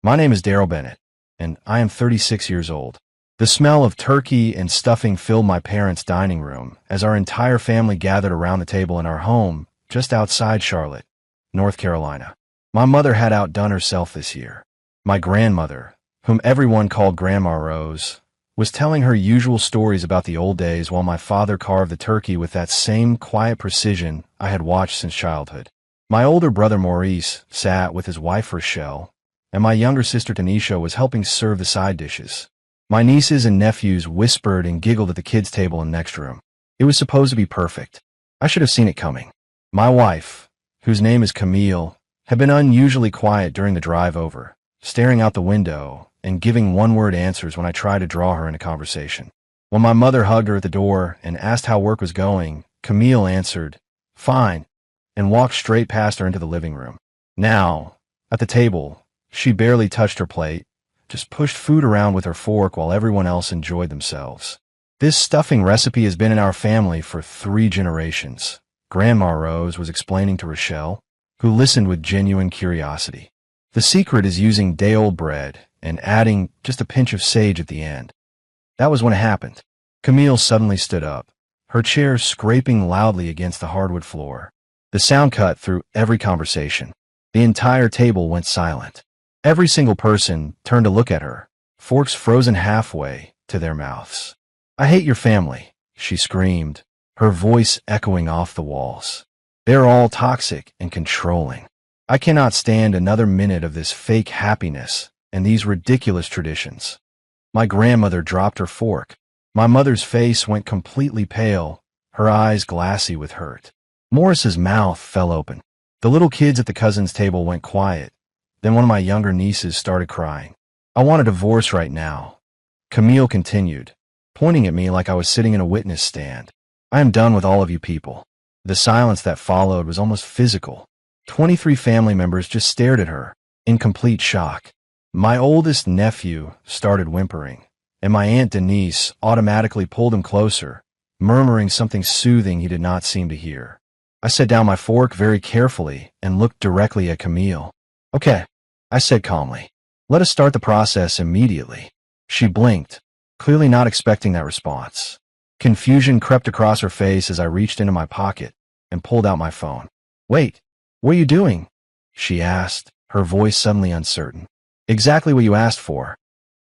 My name is Daryl Bennett, and I am 36 years old. The smell of turkey and stuffing filled my parents' dining room as our entire family gathered around the table in our home just outside Charlotte, North Carolina. My mother had outdone herself this year. My grandmother, whom everyone called Grandma Rose, was telling her usual stories about the old days while my father carved the turkey with that same quiet precision I had watched since childhood. My older brother Maurice sat with his wife Rochelle, and my younger sister Tanisha was helping serve the side dishes. My nieces and nephews whispered and giggled at the kids' table in the next room. It was supposed to be perfect. I should have seen it coming. My wife, whose name is Camille, had been unusually quiet during the drive over, staring out the window and giving one-word answers when I tried to draw her into conversation. When my mother hugged her at the door and asked how work was going, Camille answered, "Fine," and walked straight past her into the living room. Now, at the table, she barely touched her plate, just pushed food around with her fork while everyone else enjoyed themselves. This stuffing recipe has been in our family for 3 generations, Grandma Rose was explaining to Rochelle, who listened with genuine curiosity. The secret is using day-old bread and adding just a pinch of sage at the end. That was when it happened. Camille suddenly stood up, her chair scraping loudly against the hardwood floor. The sound cut through every conversation. The entire table went silent. Every single person turned to look at her, forks frozen halfway to their mouths. "I hate your family," she screamed, her voice echoing off the walls. "They're all toxic and controlling. I cannot stand another minute of this fake happiness and these ridiculous traditions." My grandmother dropped her fork. My mother's face went completely pale, her eyes glassy with hurt. Morris's mouth fell open. The little kids at the cousins' table went quiet. Then one of my younger nieces started crying. "I want a divorce right now," Camille continued, pointing at me like I was sitting in a witness stand. "I am done with all of you people." The silence that followed was almost physical. 23 family members just stared at her, in complete shock. My oldest nephew started whimpering, and my Aunt Denise automatically pulled him closer, murmuring something soothing he did not seem to hear. I set down my fork very carefully and looked directly at Camille. "Okay," I said calmly. "Let us start the process immediately." She blinked, clearly not expecting that response. Confusion crept across her face as I reached into my pocket and pulled out my phone. "Wait, what are you doing?" she asked, her voice suddenly uncertain. "Exactly what you asked for,"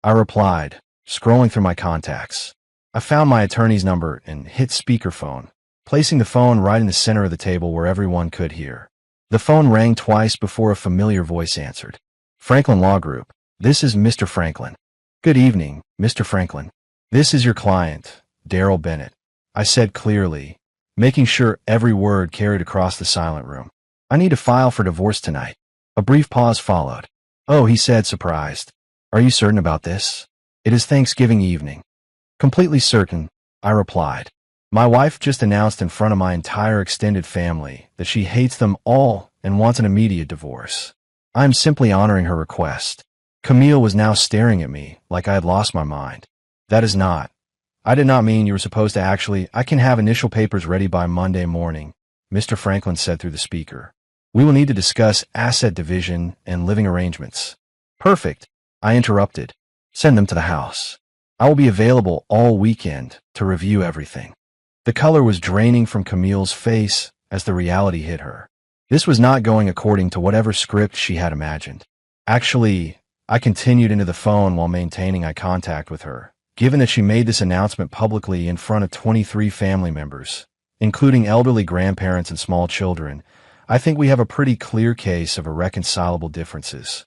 I replied, scrolling through my contacts. I found my attorney's number and hit speakerphone, placing the phone right in the center of the table where everyone could hear. The phone rang twice before a familiar voice answered. "Franklin Law Group. This is Mr. Franklin." "Good evening, Mr. Franklin. This is your client, Daryl Bennett," I said clearly, making sure every word carried across the silent room. "I need to file for divorce tonight." A brief pause followed. "Oh," he said, surprised. "Are you certain about this? It is Thanksgiving evening." "Completely certain," I replied. "My wife just announced in front of my entire extended family that she hates them all and wants an immediate divorce. I am simply honoring her request." Camille was now staring at me like I had lost my mind. "That is not. I did not mean you were supposed to actually. I can have initial papers ready by Monday morning," Mr. Franklin said through the speaker. "We will need to discuss asset division and living arrangements." "Perfect," I interrupted. "Send them to the house. I will be available all weekend to review everything." The color was draining from Camille's face as the reality hit her. This was not going according to whatever script she had imagined. Actually, I continued into the phone while maintaining eye contact with her. Given that she made this announcement publicly in front of 23 family members, including elderly grandparents and small children, I think we have a pretty clear case of irreconcilable differences.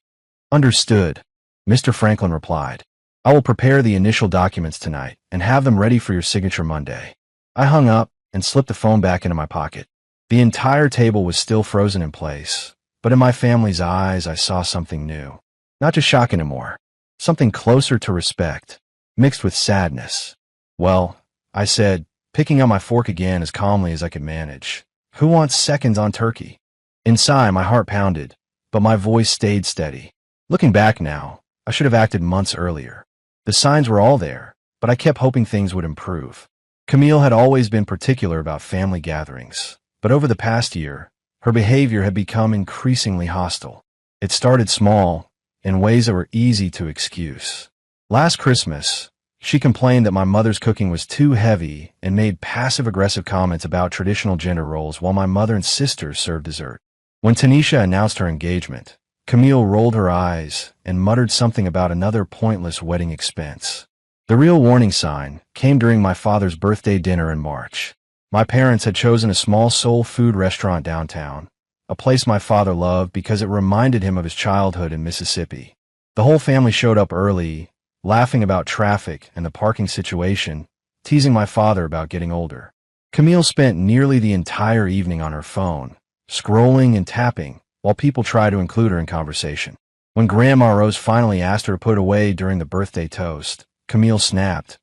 "Understood," Mr. Franklin replied. "I will prepare the initial documents tonight and have them ready for your signature Monday." I hung up and slipped the phone back into my pocket. The entire table was still frozen in place, but in my family's eyes I saw something new. Not just shock anymore. Something closer to respect, mixed with sadness. "Well," I said, picking up my fork again as calmly as I could manage. "Who wants seconds on turkey?" Inside, my heart pounded, but my voice stayed steady. Looking back now, I should have acted months earlier. The signs were all there, but I kept hoping things would improve. Camille had always been particular about family gatherings, but over the past year, her behavior had become increasingly hostile. It started small, in ways that were easy to excuse. Last Christmas, she complained that my mother's cooking was too heavy and made passive-aggressive comments about traditional gender roles while my mother and sisters served dessert. When Tanisha announced her engagement, Camille rolled her eyes and muttered something about another pointless wedding expense. The real warning sign came during my father's birthday dinner in March. My parents had chosen a small soul food restaurant downtown, a place my father loved because it reminded him of his childhood in Mississippi. The whole family showed up early, laughing about traffic and the parking situation, teasing my father about getting older. Camille spent nearly the entire evening on her phone, scrolling and tapping, while people tried to include her in conversation. When Grandma Rose finally asked her to put it away during the birthday toast, Camille snapped,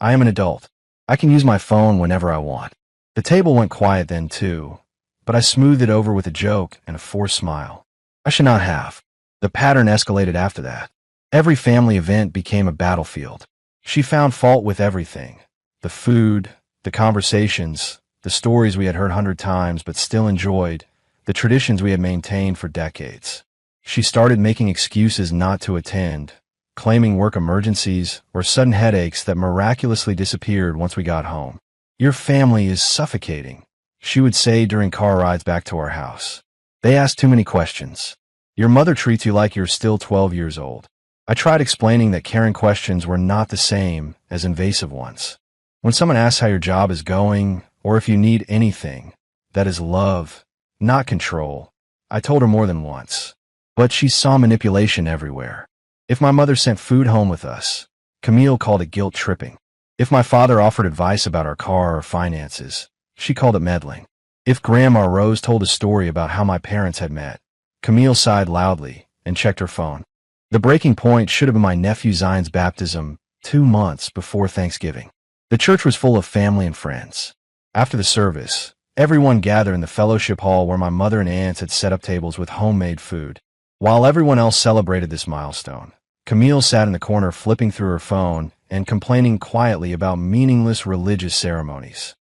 "I am an adult. I can use my phone whenever I want." The table went quiet then too, but I smoothed it over with a joke and a forced smile. I should not have. The pattern escalated after that. Every family event became a battlefield. She found fault with everything. The food, the conversations, the stories we had heard 100 times but still enjoyed, the traditions we had maintained for decades. She started making excuses not to attend, claiming work emergencies or sudden headaches that miraculously disappeared once we got home. "Your family is suffocating," she would say during car rides back to our house. "They ask too many questions. Your mother treats you like you're still 12 years old." I tried explaining that caring questions were not the same as invasive ones. When someone asks how your job is going, or if you need anything, that is love, not control. I told her more than once. But she saw manipulation everywhere. If my mother sent food home with us, Camille called it guilt tripping. If my father offered advice about our car or finances, she called it meddling. If Grandma Rose told a story about how my parents had met, Camille sighed loudly and checked her phone. The breaking point should have been my nephew Zion's baptism 2 months before Thanksgiving. The church was full of family and friends. After the service, everyone gathered in the fellowship hall where my mother and aunts had set up tables with homemade food. While everyone else celebrated this milestone, Camille sat in the corner flipping through her phone and complaining quietly about meaningless religious ceremonies.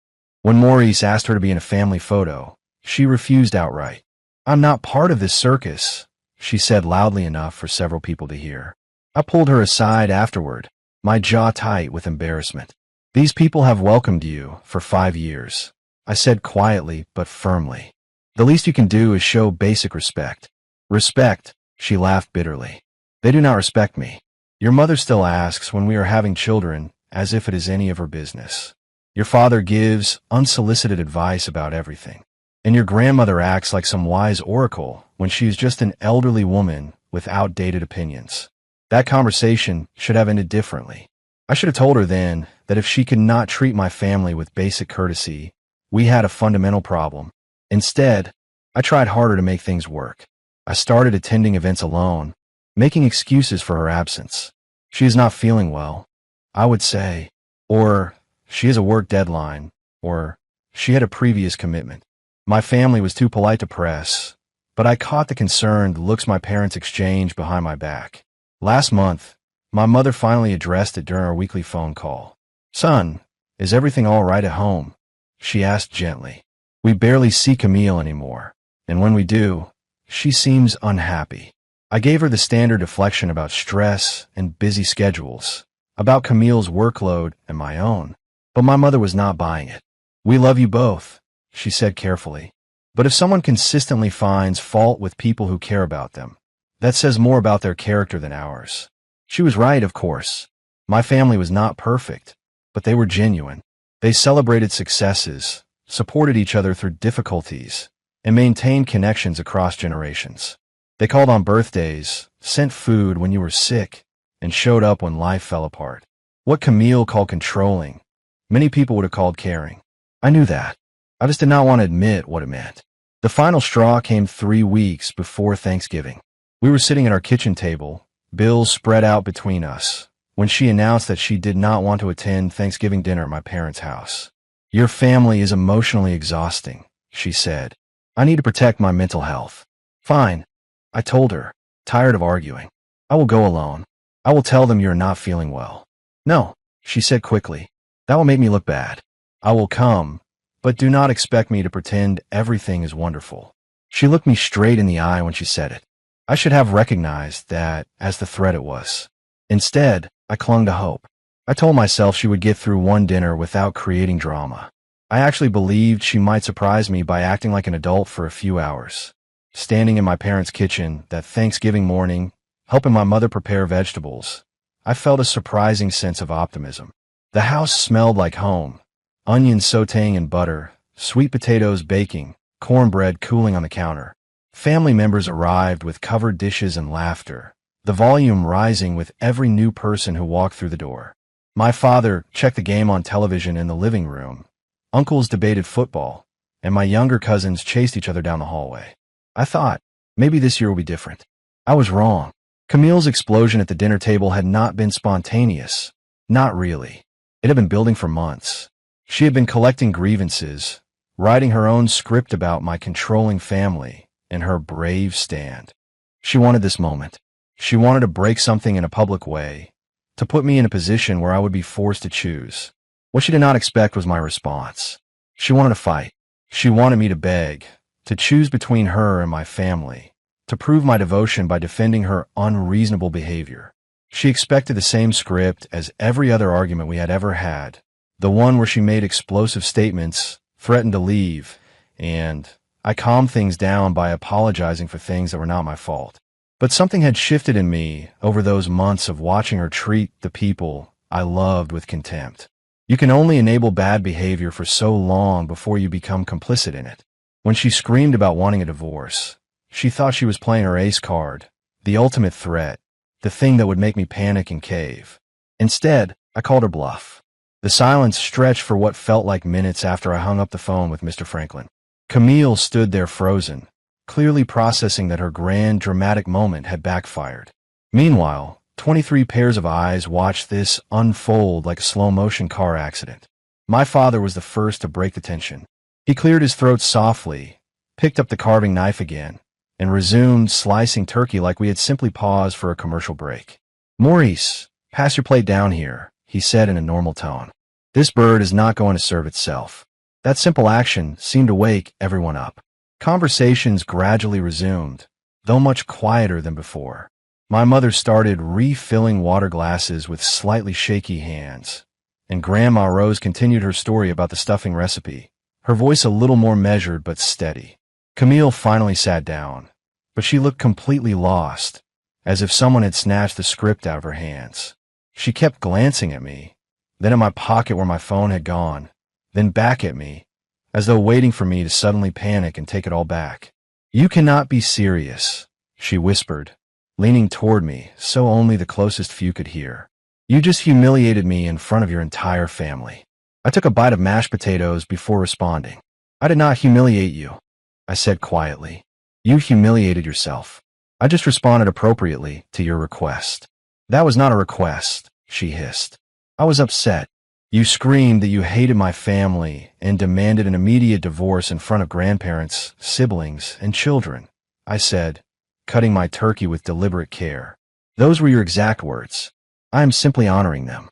When Maurice asked her to be in a family photo, she refused outright. "I'm not part of this circus," she said loudly enough for several people to hear. I pulled her aside afterward, my jaw tight with embarrassment. "These people have welcomed you for 5 years," I said quietly but firmly. "The least you can do is show basic respect." "Respect?" She laughed bitterly. "They do not respect me. Your mother still asks when we are having children as if it is any of her business. Your father gives unsolicited advice about everything. And your grandmother acts like some wise oracle when she is just an elderly woman with outdated opinions. That conversation should have ended differently. I should have told her then that if she could not treat my family with basic courtesy, we had a fundamental problem. Instead, I tried harder to make things work. I started attending events alone, making excuses for her absence. "She is not feeling well," I would say, or "she has a work deadline," or "she had a previous commitment." My family was too polite to press, but I caught the concerned looks my parents exchanged behind my back. Last month, my mother finally addressed it during our weekly phone call. "Son, is everything all right at home?" she asked gently. "We barely see Camille anymore, and when we do, she seems unhappy." I gave her the standard deflection about stress and busy schedules, about Camille's workload and my own, but my mother was not buying it. "We love you both," she said carefully. "But if someone consistently finds fault with people who care about them, that says more about their character than ours." She was right, of course. My family was not perfect, but they were genuine. They celebrated successes, supported each other through difficulties, and maintained connections across generations. They called on birthdays, sent food when you were sick, and showed up when life fell apart. What Camille called controlling, many people would have called caring. I knew that. I just did not want to admit what it meant. The final straw came 3 weeks before Thanksgiving. We were sitting at our kitchen table, bills spread out between us, when she announced that she did not want to attend Thanksgiving dinner at my parents' house. "Your family is emotionally exhausting," she said. "I need to protect my mental health." "Fine," I told her, tired of arguing. "I will go alone. I will tell them you are not feeling well." "No," she said quickly. "That will make me look bad. I will come, but do not expect me to pretend everything is wonderful." She looked me straight in the eye when she said it. I should have recognized that as the threat it was. Instead, I clung to hope. I told myself she would get through one dinner without creating drama. I actually believed she might surprise me by acting like an adult for a few hours. Standing in my parents' kitchen that Thanksgiving morning, helping my mother prepare vegetables, I felt a surprising sense of optimism. The house smelled like home, onions sautéing in butter, sweet potatoes baking, cornbread cooling on the counter. Family members arrived with covered dishes and laughter, the volume rising with every new person who walked through the door. My father checked the game on television in the living room. Uncles debated football, and my younger cousins chased each other down the hallway. I thought, maybe this year will be different. I was wrong. Camille's explosion at the dinner table had not been spontaneous. Not really. It had been building for months. She had been collecting grievances, writing her own script about my controlling family and her brave stand. She wanted this moment. She wanted to break something in a public way, to put me in a position where I would be forced to choose. What she did not expect was my response. She wanted to fight. She wanted me to beg, to choose between her and my family, to prove my devotion by defending her unreasonable behavior. She expected the same script as every other argument we had ever had, the one where she made explosive statements, threatened to leave, and I calmed things down by apologizing for things that were not my fault. But something had shifted in me over those months of watching her treat the people I loved with contempt. You can only enable bad behavior for so long before you become complicit in it. When she screamed about wanting a divorce, she thought she was playing her ace card, the ultimate threat, the thing that would make me panic and cave. Instead, I called her bluff. The silence stretched for what felt like minutes after I hung up the phone with Mr. Franklin. Camille stood there frozen, clearly processing that her grand, dramatic moment had backfired. Meanwhile, 23 pairs of eyes watched this unfold like a slow-motion car accident. My father was the first to break the tension. He cleared his throat softly, picked up the carving knife again, and resumed slicing turkey like we had simply paused for a commercial break. "Maurice, pass your plate down here," he said in a normal tone. "This bird is not going to serve itself." That simple action seemed to wake everyone up. Conversations gradually resumed, though much quieter than before. My mother started refilling water glasses with slightly shaky hands, and Grandma Rose continued her story about the stuffing recipe, her voice a little more measured but steady. Camille finally sat down, but she looked completely lost, as if someone had snatched the script out of her hands. She kept glancing at me, then at my pocket where my phone had gone, then back at me, as though waiting for me to suddenly panic and take it all back. "You cannot be serious," she whispered, leaning toward me so only the closest few could hear. "You just humiliated me in front of your entire family." I took a bite of mashed potatoes before responding. "I did not humiliate you," I said quietly. "You humiliated yourself. I just responded appropriately to your request." "That was not a request," she hissed. "I was upset. You screamed that you hated my family and demanded an immediate divorce in front of grandparents, siblings, and children," I said, cutting my turkey with deliberate care. "Those were your exact words. I am simply honoring them."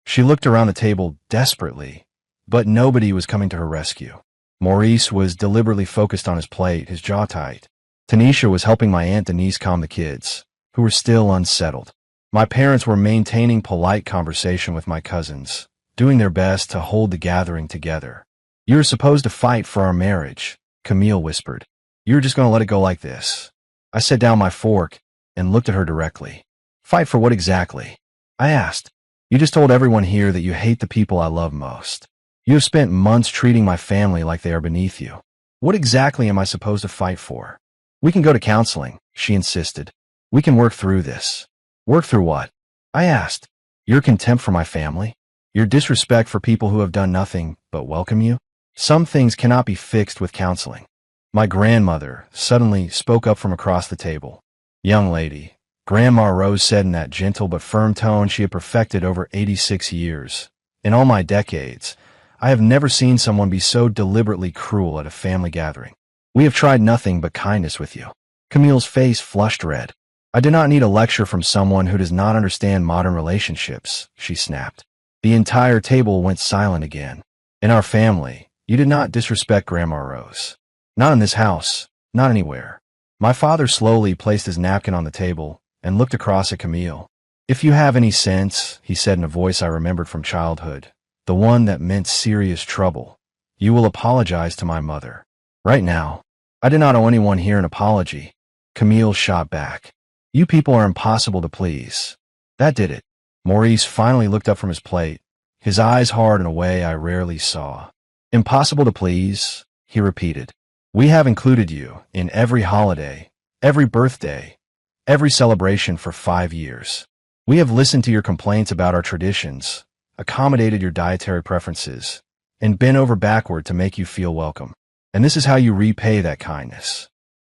She looked around the table desperately, but nobody was coming to her rescue. Maurice was deliberately focused on his plate, his jaw tight. Tanisha was helping my Aunt Denise calm the kids, who were still unsettled. My parents were maintaining polite conversation with my cousins, doing their best to hold the gathering together. "You're supposed to fight for our marriage," Camille whispered. "You're just going to let it go like this." I set down my fork and looked at her directly. "Fight for what exactly?" I asked. "You just told everyone here that you hate the people I love most. You have spent months treating my family like they are beneath you. What exactly am I supposed to fight for?" "We can go to counseling," she insisted. "We can work through this." "Work through what?" I asked. "Your contempt for my family? Your disrespect for people who have done nothing but welcome you? Some things cannot be fixed with counseling." My grandmother suddenly spoke up from across the table. "Young lady," Grandma Rose said in that gentle but firm tone she had perfected over 86 years, "in all my decades, I have never seen someone be so deliberately cruel at a family gathering. We have tried nothing but kindness with you." Camille's face flushed red. "I do not need a lecture from someone who does not understand modern relationships," she snapped. The entire table went silent again. "In our family, you did not disrespect Grandma Rose. Not in this house, not anywhere. My father slowly placed his napkin on the table and looked across at Camille. "If you have any sense," he said in a voice I remembered from childhood, the one that meant serious trouble, "you will apologize to my mother. Right now." "I did not owe anyone here an apology," Camille shot back. "You people are impossible to please." That did it. Maurice finally looked up from his plate, his eyes hard in a way I rarely saw. "Impossible to please," he repeated. "We have included you in every holiday, every birthday, every celebration for 5 years. We have listened to your complaints about our traditions, accommodated your dietary preferences, and bent over backward to make you feel welcome. And this is how you repay that kindness."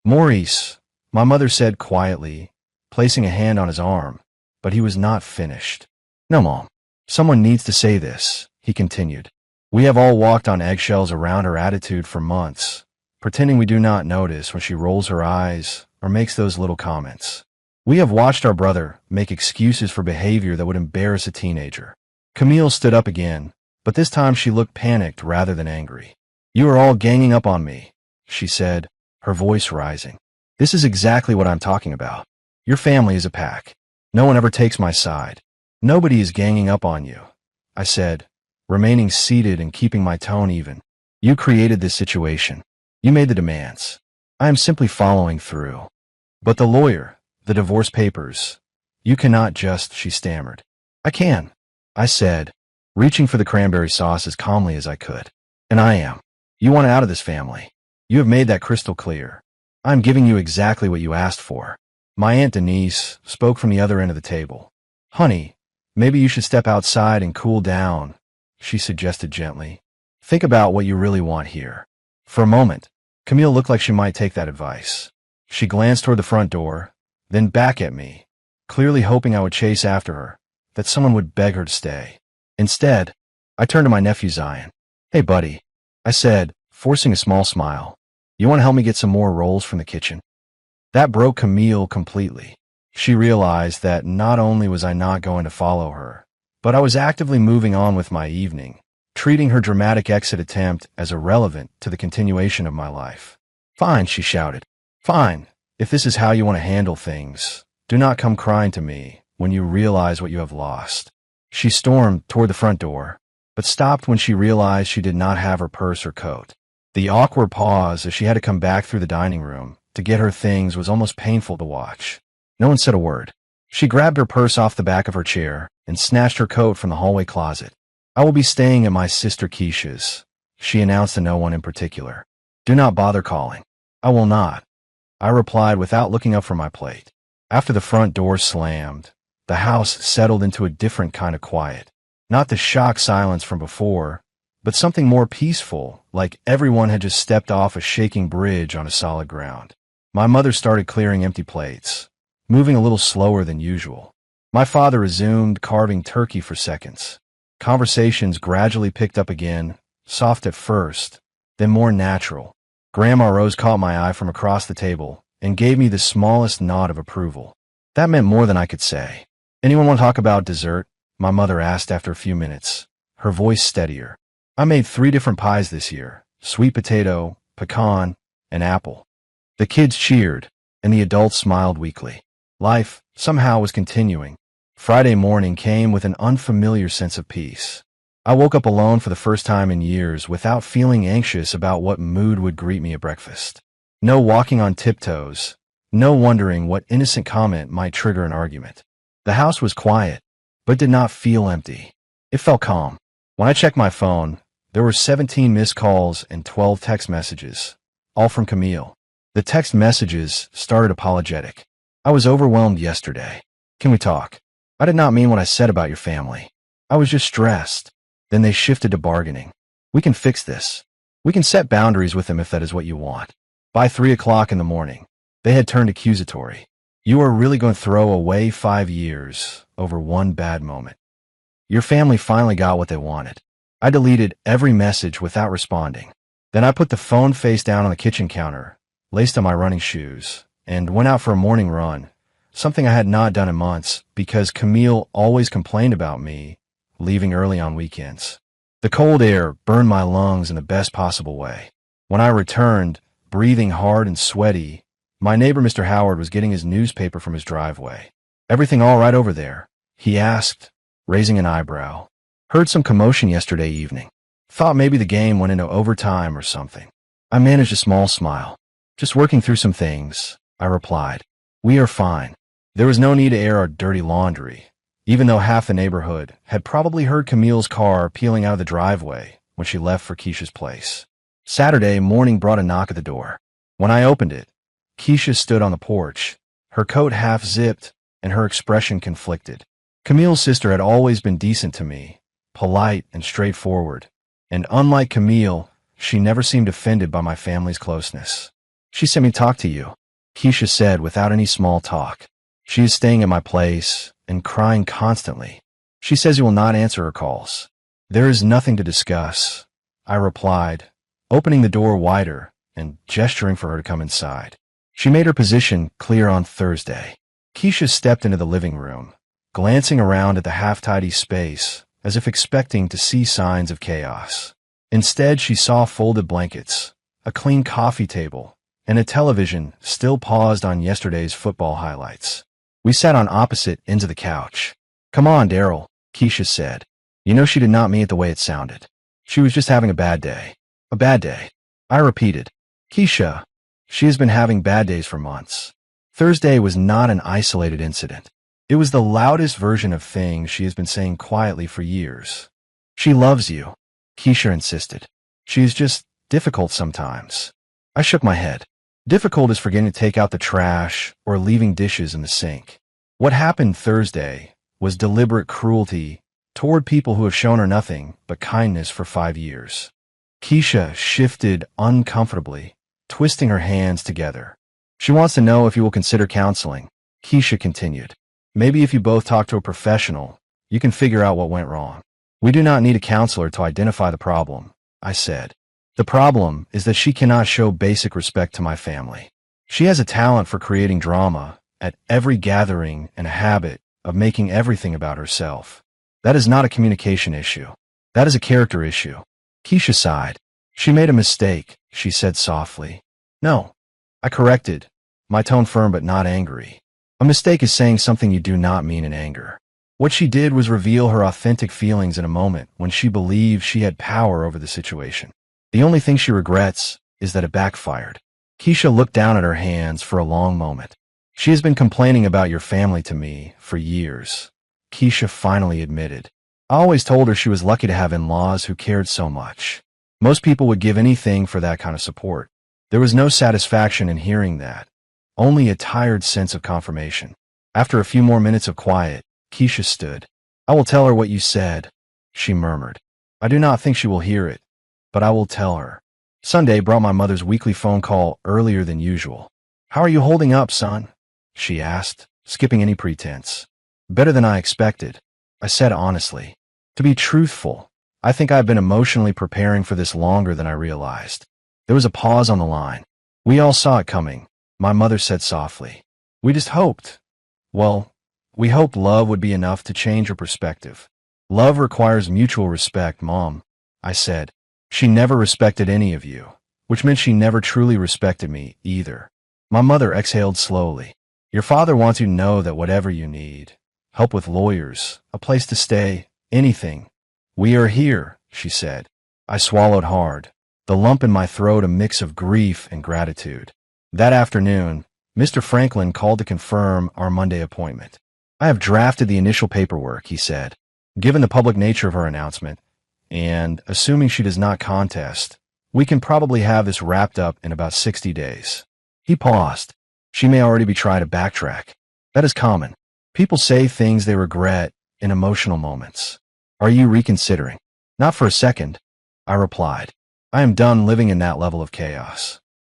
"Maurice," my mother said quietly, placing a hand on his arm, but he was not finished. "No, Mom. Someone needs to say this," he continued. "We have all walked on eggshells around her attitude for months, pretending we do not notice when she rolls her eyes or makes those little comments. We have watched our brother make excuses for behavior that would embarrass a teenager." Camille stood up again, but this time she looked panicked rather than angry. "You are all ganging up on me," she said, her voice rising. "This is exactly what I'm talking about. Your family is a pack. No one ever takes my side. Nobody is ganging up on you," I said, remaining seated and keeping my tone even. "You created this situation. You made the demands. I am simply following through." "But the lawyer, the divorce papers, you cannot just," she stammered. "I can," I said, reaching for the cranberry sauce as calmly as I could. "And I am. You want out of this family. You have made that crystal clear. I'm giving you exactly what you asked for." My Aunt Denise spoke from the other end of the table. "Honey, maybe you should step outside and cool down," she suggested gently. "Think about what you really want here." For a moment, Camille looked like she might take that advice. She glanced toward the front door, then back at me, clearly hoping I would chase after her, that someone would beg her to stay. Instead, I turned to my nephew Zion. "Hey, buddy," I said, forcing a small smile. "You want to help me get some more rolls from the kitchen?" That broke Camille completely. She realized that not only was I not going to follow her, but I was actively moving on with my evening, treating her dramatic exit attempt as irrelevant to the continuation of my life. "Fine," she shouted. "Fine. If this is how you want to handle things, do not come crying to me when you realize what you have lost." She stormed toward the front door, but stopped when she realized she did not have her purse or coat. The awkward pause as she had to come back through the dining room to get her things was almost painful to watch. No one said a word. She grabbed her purse off the back of her chair and snatched her coat from the hallway closet. "I will be staying at my sister Keisha's," she announced to no one in particular. "Do not bother calling." "I will not," I replied without looking up from my plate. After the front door slammed, the house settled into a different kind of quiet. Not the shock silence from before, but something more peaceful, like everyone had just stepped off a shaking bridge on a solid ground. My mother started clearing empty plates, moving a little slower than usual. My father resumed carving turkey for seconds. Conversations gradually picked up again, soft at first, then more natural. Grandma Rose caught my eye from across the table and gave me the smallest nod of approval. That meant more than I could say. "Anyone want to talk about dessert?" my mother asked after a few minutes, her voice steadier. "I made 3 different pies this year: sweet potato, pecan, and apple." The kids cheered, and the adults smiled weakly. Life, somehow, was continuing. Friday morning came with an unfamiliar sense of peace. I woke up alone for the first time in years without feeling anxious about what mood would greet me at breakfast. No walking on tiptoes, no wondering what innocent comment might trigger an argument. The house was quiet, but did not feel empty. It felt calm. When I checked my phone, there were 17 missed calls and 12 text messages, all from Camille. The text messages started apologetic. "I was overwhelmed yesterday. Can we talk? I did not mean what I said about your family. I was just stressed." Then they shifted to bargaining. "We can fix this. We can set boundaries with them if that is what you want." By 3 o'clock in the morning, they had turned accusatory. "You are really going to throw away 5 years over one bad moment? Your family finally got what they wanted." I deleted every message without responding. Then I put the phone face down on the kitchen counter, laced on my running shoes, and went out for a morning run, something I had not done in months because Camille always complained about me leaving early on weekends. The cold air burned my lungs in the best possible way. When I returned, breathing hard and sweaty, My neighbor, Mr. Howard, was getting his newspaper from his driveway. Everything all right over there? He asked, raising an eyebrow. Heard some commotion yesterday evening. Thought maybe the game went into overtime or something. I managed a small smile. Just working through some things, I replied. We are fine. There was no need to air our dirty laundry, even though half the neighborhood had probably heard Camille's car peeling out of the driveway when she left for Keisha's place. Saturday morning brought a knock at the door. When I opened it, Keisha stood on the porch, her coat half zipped and her expression conflicted. Camille's sister had always been decent to me, polite and straightforward, and unlike Camille, she never seemed offended by my family's closeness. She sent me to talk to you, Keisha said without any small talk. She is staying at my place and crying constantly. She says you will not answer her calls. There is nothing to discuss, I replied, opening the door wider and gesturing for her to come inside. She made her position clear on Thursday. Keisha stepped into the living room, glancing around at the half-tidy space as if expecting to see signs of chaos. Instead, she saw folded blankets, a clean coffee table, and a television still paused on yesterday's football highlights. We sat on opposite ends of the couch. Come on, Daryl, Keisha said. You know she did not mean it the way it sounded. She was just having a bad day. A bad day. I repeated. Keisha, she has been having bad days for months. Thursday was not an isolated incident. It was the loudest version of things she has been saying quietly for years. She loves you, Keisha insisted. She is just difficult sometimes. I shook my head. Difficult is forgetting to take out the trash or leaving dishes in the sink. What happened Thursday was deliberate cruelty toward people who have shown her nothing but kindness for 5 years. Keisha shifted uncomfortably, twisting her hands together. She wants to know if you will consider counseling, Keisha continued. Maybe if you both talk to a professional, you can figure out what went wrong. We do not need a counselor to identify the problem, I said. The problem is that she cannot show basic respect to my family. She has a talent for creating drama at every gathering and a habit of making everything about herself. That is not a communication issue. That is a character issue. Keisha sighed. She made a mistake, she said softly. No, I corrected, my tone firm but not angry. A mistake is saying something you do not mean in anger. What she did was reveal her authentic feelings in a moment when she believed she had power over the situation. The only thing she regrets is that it backfired. Keisha looked down at her hands for a long moment. She has been complaining about your family to me for years, Keisha finally admitted. I always told her she was lucky to have in-laws who cared so much. Most people would give anything for that kind of support. There was no satisfaction in hearing that, only a tired sense of confirmation. After a few more minutes of quiet, Keisha stood. I will tell her what you said, she murmured. I do not think she will hear it, but I will tell her. Sunday brought my mother's weekly phone call earlier than usual. How are you holding up, son? She asked, skipping any pretense. Better than I expected, I said honestly. To be truthful, I think I've been emotionally preparing for this longer than I realized. There was a pause on the line. We all saw it coming, my mother said softly. We just hoped. Well, we hoped love would be enough to change her perspective. Love requires mutual respect, Mom, I said. She never respected any of you, which meant she never truly respected me either. My mother exhaled slowly. Your father wants you to know that whatever you need, help with lawyers, a place to stay, anything, we are here, she said. I swallowed hard, the lump in my throat a mix of grief and gratitude. That afternoon, Mr. Franklin called to confirm our Monday appointment. I have drafted the initial paperwork, he said. Given the public nature of her announcement, and assuming she does not contest, we can probably have this wrapped up in about 60 days. He paused. She may already be trying to backtrack. That is common. People say things they regret in emotional moments. Are you reconsidering? Not for a second, I replied. I am done living in that level of chaos.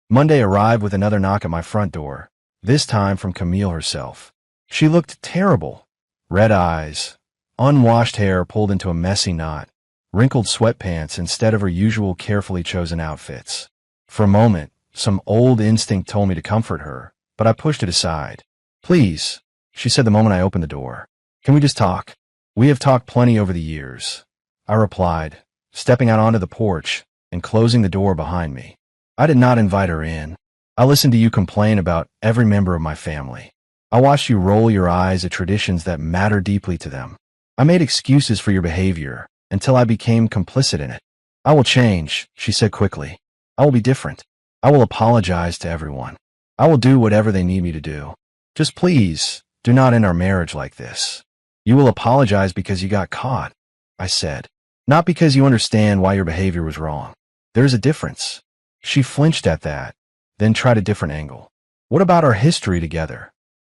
Monday arrived with another knock at my front door, this time from Camille herself. She looked terrible. Red eyes, unwashed hair pulled into a messy knot, wrinkled sweatpants instead of her usual carefully chosen outfits. For a moment, some old instinct told me to comfort her, but I pushed it aside. Please, she said the moment I opened the door. Can we just talk? We have talked plenty over the years, I replied, stepping out onto the porch and closing the door behind me. I did not invite her in. I listened to you complain about every member of my family. I watched you roll your eyes at traditions that matter deeply to them. I made excuses for your behavior until I became complicit in it. I will change, she said quickly. I will be different. I will apologize to everyone. I will do whatever they need me to do. Just please, do not end our marriage like this. You will apologize because you got caught, I said. Not because you understand why your behavior was wrong. There's a difference. She flinched at that, then tried a different angle. What about our history together?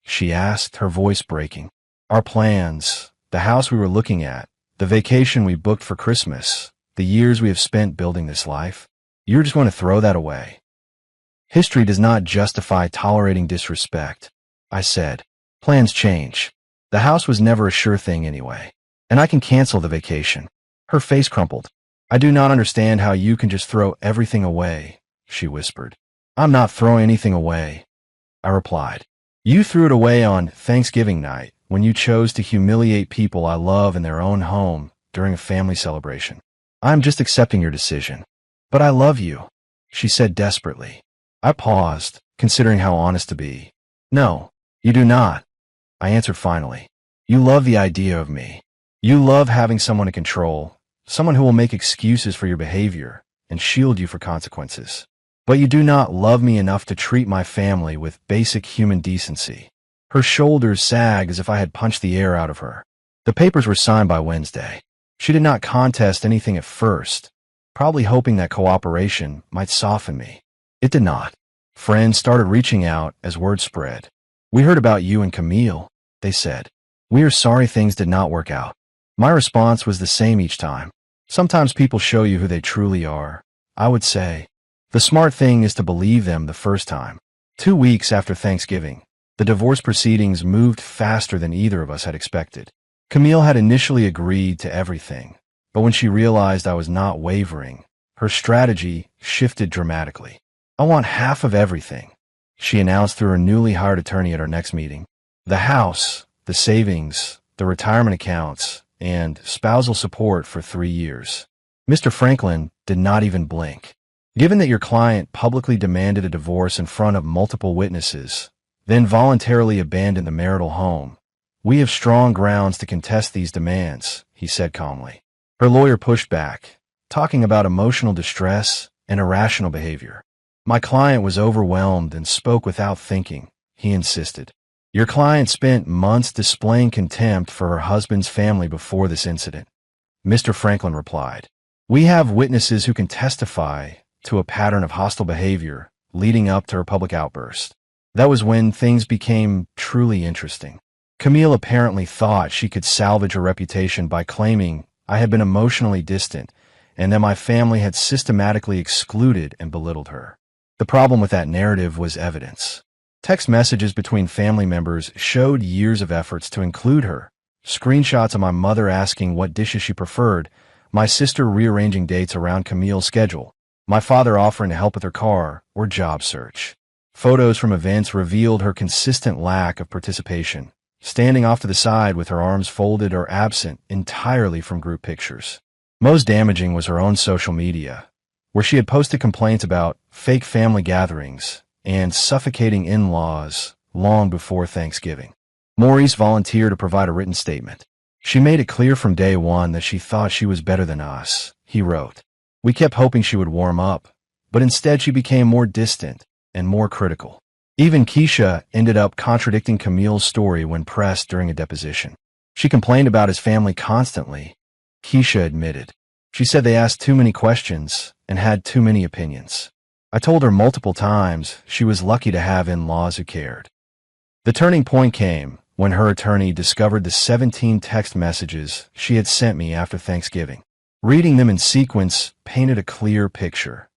She asked, her voice breaking. Our plans, the house we were looking at, the vacation we booked for Christmas, the years we have spent building this life. You're just going to throw that away. History does not justify tolerating disrespect, I said. Plans change. The house was never a sure thing anyway, and I can cancel the vacation. Her face crumpled. I do not understand how you can just throw everything away, she whispered. I'm not throwing anything away, I replied. You threw it away on Thanksgiving night when you chose to humiliate people I love in their own home during a family celebration. I'm just accepting your decision. But I love you, she said desperately. I paused, considering how honest to be. No, you do not, I answered finally. You love the idea of me. You love having someone to control, someone who will make excuses for your behavior and shield you for consequences. But you do not love me enough to treat my family with basic human decency. Her shoulders sagged as if I had punched the air out of her. The papers were signed by Wednesday. She did not contest anything at first, probably hoping that cooperation might soften me. It did not. Friends started reaching out as word spread. We heard about you and Camille, they said. We are sorry things did not work out. My response was the same each time. Sometimes people show you who they truly are. I would say, the smart thing is to believe them the first time. 2 weeks after Thanksgiving, the divorce proceedings moved faster than either of us had expected. Camille had initially agreed to everything, but when she realized I was not wavering, her strategy shifted dramatically. I want half of everything, she announced through her newly hired attorney at our next meeting. The house, the savings, the retirement accounts, and spousal support for 3 years. Mr. Franklin did not even blink. Given that your client publicly demanded a divorce in front of multiple witnesses, then voluntarily abandoned the marital home, we have strong grounds to contest these demands, he said calmly. Her lawyer pushed back, talking about emotional distress and irrational behavior. My client was overwhelmed and spoke without thinking, he insisted. Your client spent months displaying contempt for her husband's family before this incident, Mr. Franklin replied. We have witnesses who can testify to a pattern of hostile behavior leading up to her public outburst. That was when things became truly interesting. Camille apparently thought she could salvage her reputation by claiming I had been emotionally distant and that my family had systematically excluded and belittled her. The problem with that narrative was evidence. Text messages between family members showed years of efforts to include her. Screenshots of my mother asking what dishes she preferred, my sister rearranging dates around Camille's schedule, my father offering to help with her car or job search. Photos from events revealed her consistent lack of participation, standing off to the side with her arms folded or absent entirely from group pictures. Most damaging was her own social media, where she had posted complaints about fake family gatherings and suffocating in-laws long before Thanksgiving. Maurice volunteered to provide a written statement. She made it clear from day one that she thought she was better than us, he wrote. We kept hoping she would warm up, but instead she became more distant and more critical. Even Keisha ended up contradicting Camille's story when pressed during a deposition. She complained about his family constantly, Keisha admitted. She said they asked too many questions and had too many opinions. I told her multiple times she was lucky to have in-laws who cared. The turning point came when her attorney discovered the 17 text messages she had sent me after Thanksgiving. Reading them in sequence painted a clear picture.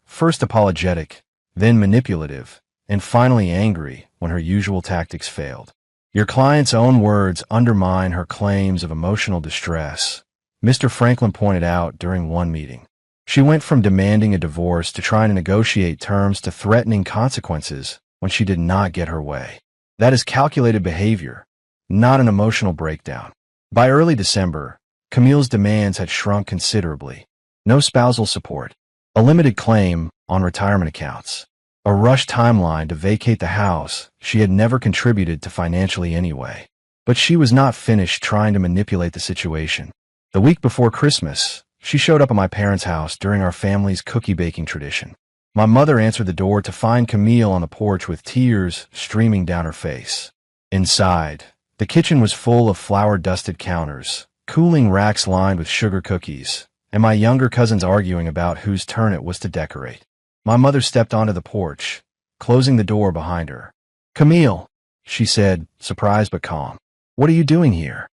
First apologetic, then manipulative, and finally angry when her usual tactics failed. Your client's own words undermine her claims of emotional distress, Mr. Franklin pointed out during one meeting. She went from demanding a divorce to trying to negotiate terms to threatening consequences when she did not get her way. That is calculated behavior, not an emotional breakdown. By early December, Camille's demands had shrunk considerably. No spousal support, a limited claim on retirement accounts, A rushed timeline to vacate the house she had never contributed to financially anyway. But she was not finished trying to manipulate the situation. The week before Christmas, she showed up at my parents' house during our family's cookie baking tradition. My mother answered the door to find Camille on the porch with tears streaming down her face. Inside, the kitchen was full of flour-dusted counters, cooling racks lined with sugar cookies, and my younger cousins arguing about whose turn it was to decorate. My mother stepped onto the porch, closing the door behind her. "Camille," she said, surprised but calm. "What are you doing here?"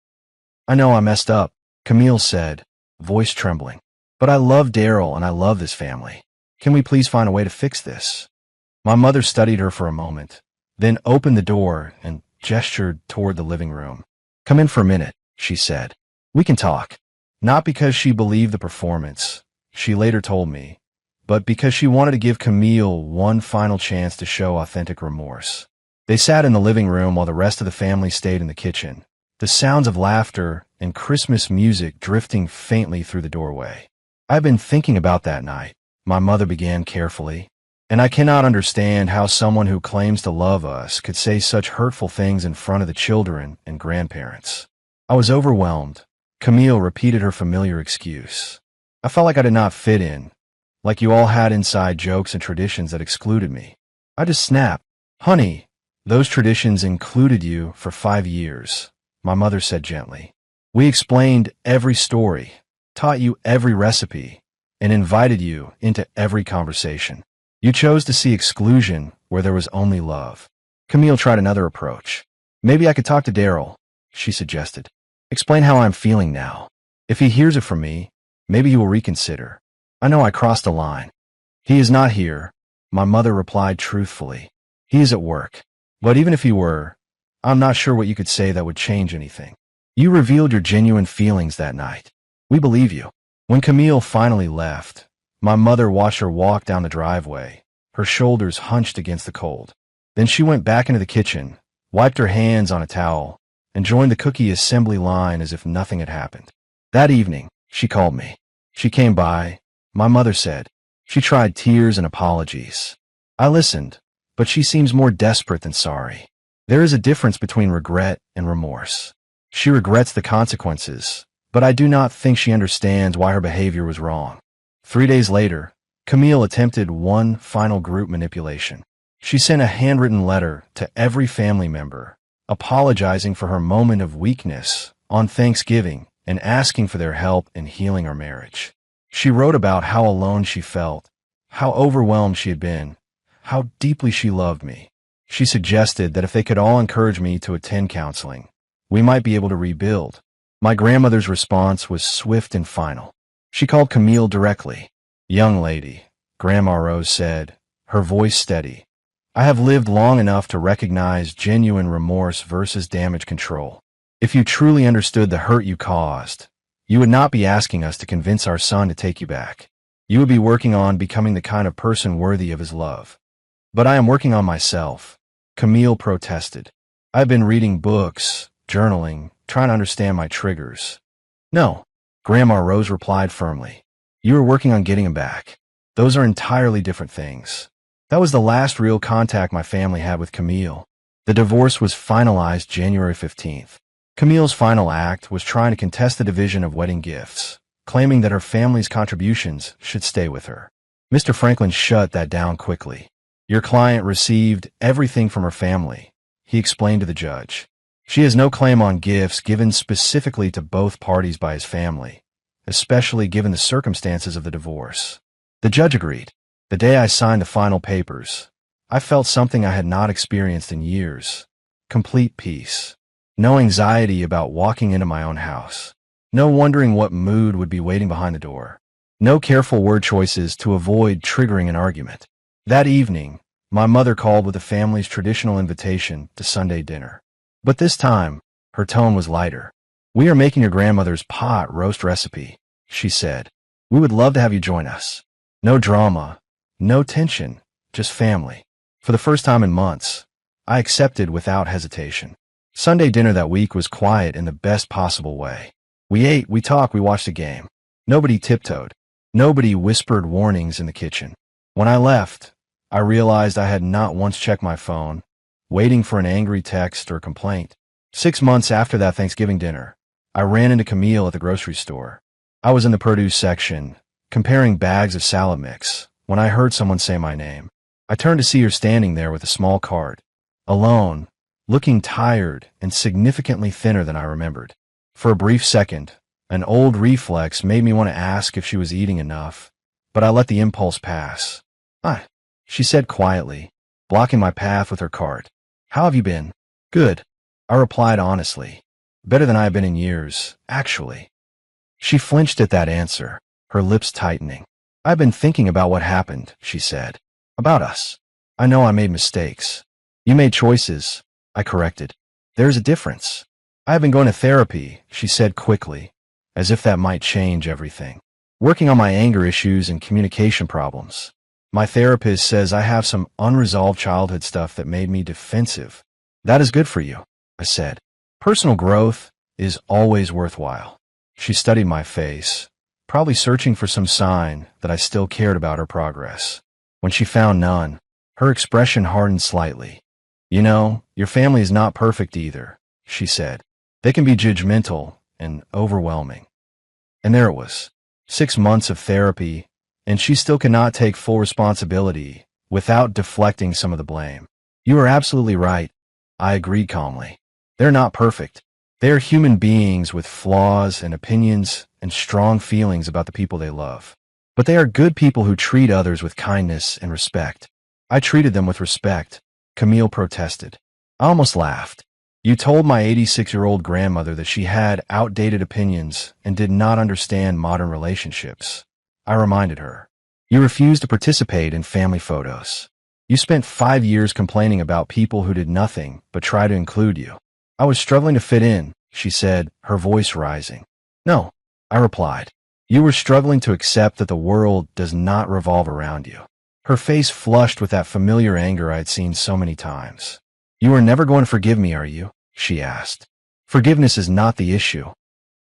"I know I messed up," Camille said, voice trembling. "But I love Daryl and I love this family. Can we please find a way to fix this?" My mother studied her for a moment, then opened the door and gestured toward the living room. "Come in for a minute," she said. "We can talk." Not because she believed the performance, she later told me, but because she wanted to give Camille one final chance to show authentic remorse. They sat in the living room while the rest of the family stayed in the kitchen, the sounds of laughter and Christmas music drifting faintly through the doorway. "I've been thinking about that night," my mother began carefully, "and I cannot understand how someone who claims to love us could say such hurtful things in front of the children and grandparents. I was overwhelmed." Camille repeated her familiar excuse. "I felt like I did not fit in, like you all had inside jokes and traditions that excluded me." I just snapped. "Honey, those traditions included you for 5 years," my mother said gently. "We explained every story, taught you every recipe, and invited you into every conversation. You chose to see exclusion where there was only love." Camille tried another approach. "Maybe I could talk to Daryl," she suggested. "Explain how I'm feeling now. If he hears it from me, maybe he will reconsider. I know I crossed a line." "He is not here," my mother replied truthfully. "He is at work. But even if he were, I'm not sure what you could say that would change anything. You revealed your genuine feelings that night. We believe you." When Camille finally left, my mother watched her walk down the driveway, her shoulders hunched against the cold. Then she went back into the kitchen, wiped her hands on a towel, and joined the cookie assembly line as if nothing had happened. That evening, she called me. She came by, my mother said. She tried tears and apologies. I listened, but she seems more desperate than sorry. There is a difference between regret and remorse. She regrets the consequences, but I do not think she understands why her behavior was wrong. 3 days later, Camille attempted one final group manipulation. She sent a handwritten letter to every family member, apologizing for her moment of weakness on Thanksgiving and asking for their help in healing our marriage. She wrote about how alone she felt, how overwhelmed she had been, how deeply she loved me. She suggested that if they could all encourage me to attend counseling, we might be able to rebuild. My grandmother's response was swift and final. She called Camille directly. "Young lady," Grandma Rose said, her voice steady, "I have lived long enough to recognize genuine remorse versus damage control. If you truly understood the hurt you caused, you would not be asking us to convince our son to take you back. You would be working on becoming the kind of person worthy of his love." "But I am working on myself," Camille protested. "I've been reading books, journaling, trying to understand my triggers." "No," Grandma Rose replied firmly. "You are working on getting him back. Those are entirely different things." That was the last real contact my family had with Camille. The divorce was finalized January 15th. Camille's final act was trying to contest the division of wedding gifts, claiming that her family's contributions should stay with her. Mr. Franklin shut that down quickly. "Your client received everything from her family," he explained to the judge. "She has no claim on gifts given specifically to both parties by his family, especially given the circumstances of the divorce." The judge agreed. The day I signed the final papers, I felt something I had not experienced in years. Complete peace. No anxiety about walking into my own house. No wondering what mood would be waiting behind the door. No careful word choices to avoid triggering an argument. That evening, my mother called with the family's traditional invitation to Sunday dinner. But this time, her tone was lighter. "We are making your grandmother's pot roast recipe," she said. "We would love to have you join us. No drama, no tension, just family." For the first time in months, I accepted without hesitation. Sunday dinner that week was quiet in the best possible way. We ate, we talked, we watched a game. Nobody tiptoed. Nobody whispered warnings in the kitchen. When I left, I realized I had not once checked my phone, waiting for an angry text or complaint. 6 months after that Thanksgiving dinner, I ran into Camille at the grocery store. I was in the produce section, comparing bags of salad mix, when I heard someone say my name. I turned to see her standing there with a small cart, alone, looking tired and significantly thinner than I remembered. For a brief second, an old reflex made me want to ask if she was eating enough, but I let the impulse pass. "Hi," she said quietly, blocking my path with her cart. "How have you been?" "Good," I replied honestly. "Better than I have been in years, actually." She flinched at that answer, her lips tightening. "I've been thinking about what happened," she said. "About us. I know I made mistakes. You made choices," I corrected. "There's a difference." "I have been going to therapy," she said quickly, as if that might change everything. "Working on my anger issues and communication problems. My therapist says I have some unresolved childhood stuff that made me defensive." "That is good for you," I said. "Personal growth is always worthwhile." She studied my face, probably searching for some sign that I still cared about her progress. When she found none, her expression hardened slightly. "You know, your family is not perfect either," she said. "They can be judgmental and overwhelming." And there it was. 6 months of therapy, and she still cannot take full responsibility without deflecting some of the blame. "You are absolutely right," I agreed calmly. "They're not perfect. They are human beings with flaws and opinions and strong feelings about the people they love. But they are good people who treat others with kindness and respect." "I treated them with respect," Camille protested. I almost laughed. "You told my 86-year-old grandmother that she had outdated opinions and did not understand modern relationships," I reminded her. "You refused to participate in family photos. You spent 5 years complaining about people who did nothing but try to include you." "I was struggling to fit in," she said, her voice rising. "No," I replied. "You were struggling to accept that the world does not revolve around you." Her face flushed with that familiar anger I had seen so many times. "You are never going to forgive me, are you?" she asked. "Forgiveness is not the issue,"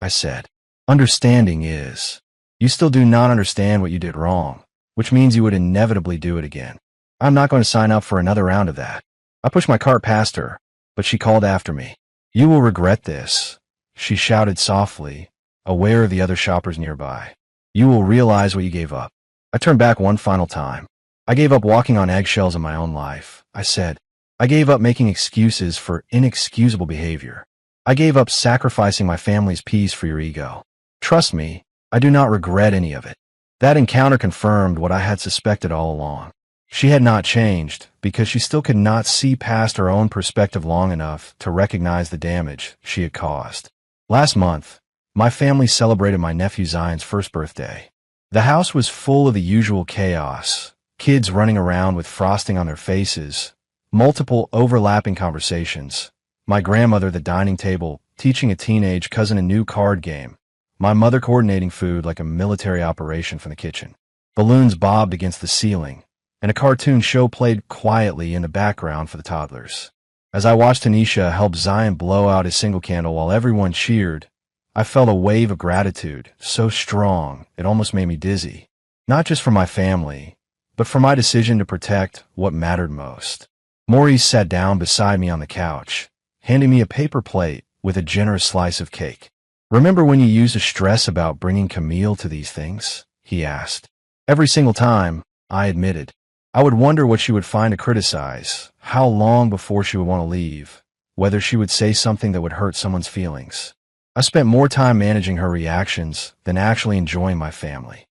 I said. "Understanding is. You still do not understand what you did wrong, which means you would inevitably do it again. I'm not going to sign up for another round of that." I pushed my cart past her, but she called after me. "You will regret this," she shouted softly, aware of the other shoppers nearby. "You will realize what you gave up." I turned back one final time. "I gave up walking on eggshells in my own life," I said. "I gave up making excuses for inexcusable behavior. I gave up sacrificing my family's peace for your ego. Trust me, I do not regret any of it." That encounter confirmed what I had suspected all along. She had not changed because she still could not see past her own perspective long enough to recognize the damage she had caused. Last month, my family celebrated my nephew Zion's first birthday. The house was full of the usual chaos, kids running around with frosting on their faces, multiple overlapping conversations, my grandmother at the dining table teaching a teenage cousin a new card game, my mother coordinating food like a military operation from the kitchen. Balloons bobbed against the ceiling, and a cartoon show played quietly in the background for the toddlers. As I watched Tanisha help Zion blow out his single candle while everyone cheered, I felt a wave of gratitude, so strong it almost made me dizzy. Not just for my family, but for my decision to protect what mattered most. Maurice sat down beside me on the couch, handing me a paper plate with a generous slice of cake. "Remember when you used to stress about bringing Camille to these things?" he asked. "Every single time," I admitted. "I would wonder what she would find to criticize, how long before she would want to leave, whether she would say something that would hurt someone's feelings. I spent more time managing her reactions than actually enjoying my family."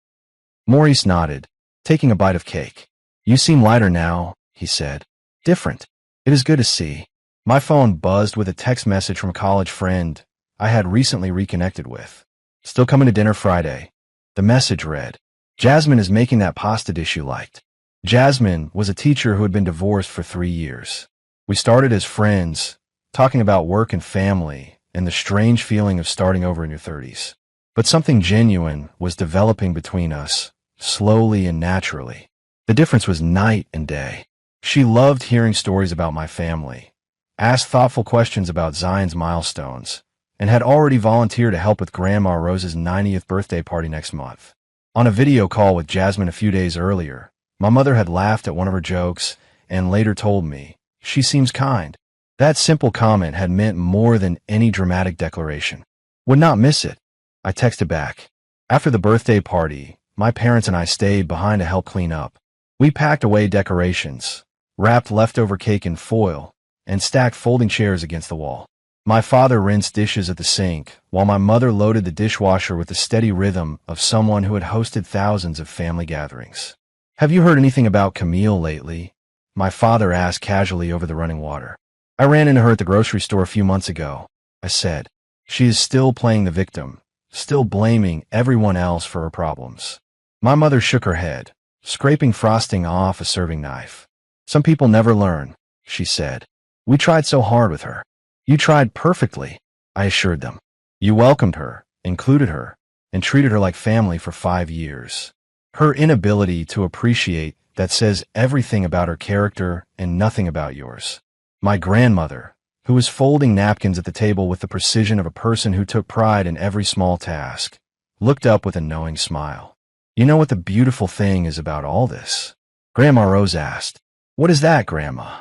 Maurice nodded, taking a bite of cake. "You seem lighter now," he said. "Different. It is good to see." My phone buzzed with a text message from a college friend I had recently reconnected with. "Still coming to dinner Friday." The message read, "Jasmine is making that pasta dish you liked." Jasmine was a teacher who had been divorced for 3 years. We started as friends, talking about work and family and the strange feeling of starting over in your 30s. But something genuine was developing between us, slowly and naturally. The difference was night and day. She loved hearing stories about my family, asked thoughtful questions about Zion's milestones, and had already volunteered to help with Grandma Rose's 90th birthday party next month. On a video call with Jasmine a few days earlier, My mother had laughed at one of her jokes and later told me, "She seems kind." That simple comment had meant more than any dramatic declaration. "Would not miss it," I texted back. After the birthday party, my parents and I stayed behind to help clean up. We packed away decorations, wrapped leftover cake in foil, and stacked folding chairs against the wall. My father rinsed dishes at the sink, while my mother loaded the dishwasher with the steady rhythm of someone who had hosted thousands of family gatherings. "Have you heard anything about Camille lately?" my father asked casually over the running water. "I ran into her at the grocery store a few months ago," I said. "She is still playing the victim, still blaming everyone else for her problems." My mother shook her head, scraping frosting off a serving knife. "Some people never learn," she said. "We tried so hard with her." "You tried perfectly," I assured them. "You welcomed her, included her, and treated her like family for 5 years. Her inability to appreciate that says everything about her character and nothing about yours." My grandmother, who was folding napkins at the table with the precision of a person who took pride in every small task, looked up with a knowing smile. "You know what the beautiful thing is about all this?" Grandma Rose asked. "What is that, Grandma?"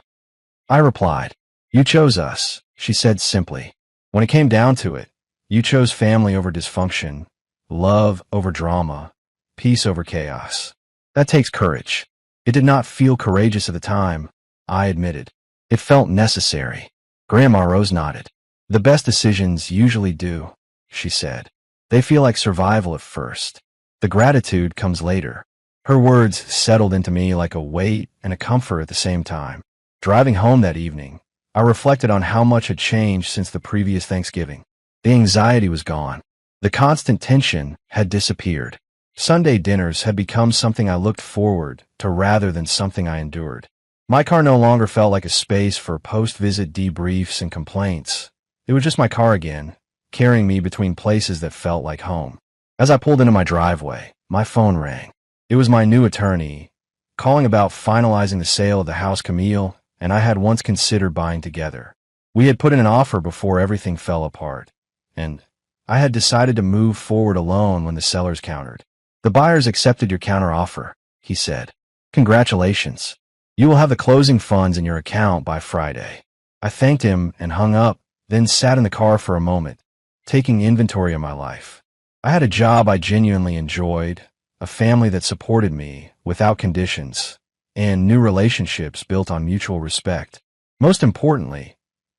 I replied, "You chose us," she said simply. "When it came down to it, you chose family over dysfunction, love over drama, peace over chaos. That takes courage." It did not feel courageous at the time, I admitted. It felt necessary. Grandma Rose nodded. "The best decisions usually do," she said. "They feel like survival at first. The gratitude comes later." Her words settled into me like a weight and a comfort at the same time. Driving home that evening, I reflected on how much had changed since the previous Thanksgiving. The anxiety was gone. The constant tension had disappeared. Sunday dinners had become something I looked forward to rather than something I endured. My car no longer felt like a space for post-visit debriefs and complaints. It was just my car again, carrying me between places that felt like home. As I pulled into my driveway, my phone rang. It was my new attorney, calling about finalizing the sale of the house Camille and I had once considered buying together. We had put in an offer before everything fell apart, and I had decided to move forward alone when the sellers countered. "The buyers accepted your counteroffer," he said. "Congratulations. You will have the closing funds in your account by Friday." I thanked him and hung up, then sat in the car for a moment, taking inventory of my life. I had a job I genuinely enjoyed, a family that supported me without conditions, and new relationships built on mutual respect. Most importantly,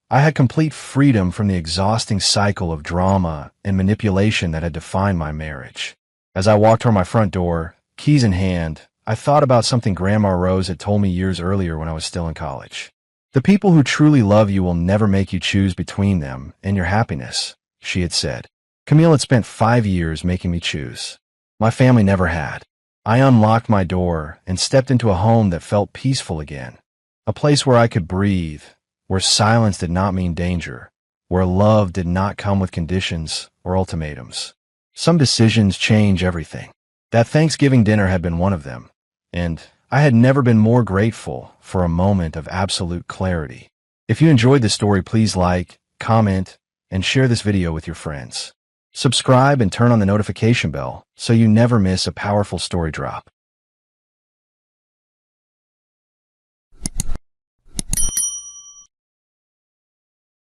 I had complete freedom from the exhausting cycle of drama and manipulation that had defined my marriage. As I walked toward my front door, keys in hand, I thought about something Grandma Rose had told me years earlier when I was still in college. "The people who truly love you will never make you choose between them and your happiness," she had said. Camille had spent 5 years making me choose. My family never had. I unlocked my door and stepped into a home that felt peaceful again. A place where I could breathe, where silence did not mean danger, where love did not come with conditions or ultimatums. Some decisions change everything. That Thanksgiving dinner had been one of them, and I had never been more grateful for a moment of absolute clarity. If you enjoyed this story, please like, comment, and share this video with your friends. Subscribe and turn on the notification bell so you never miss a powerful story drop.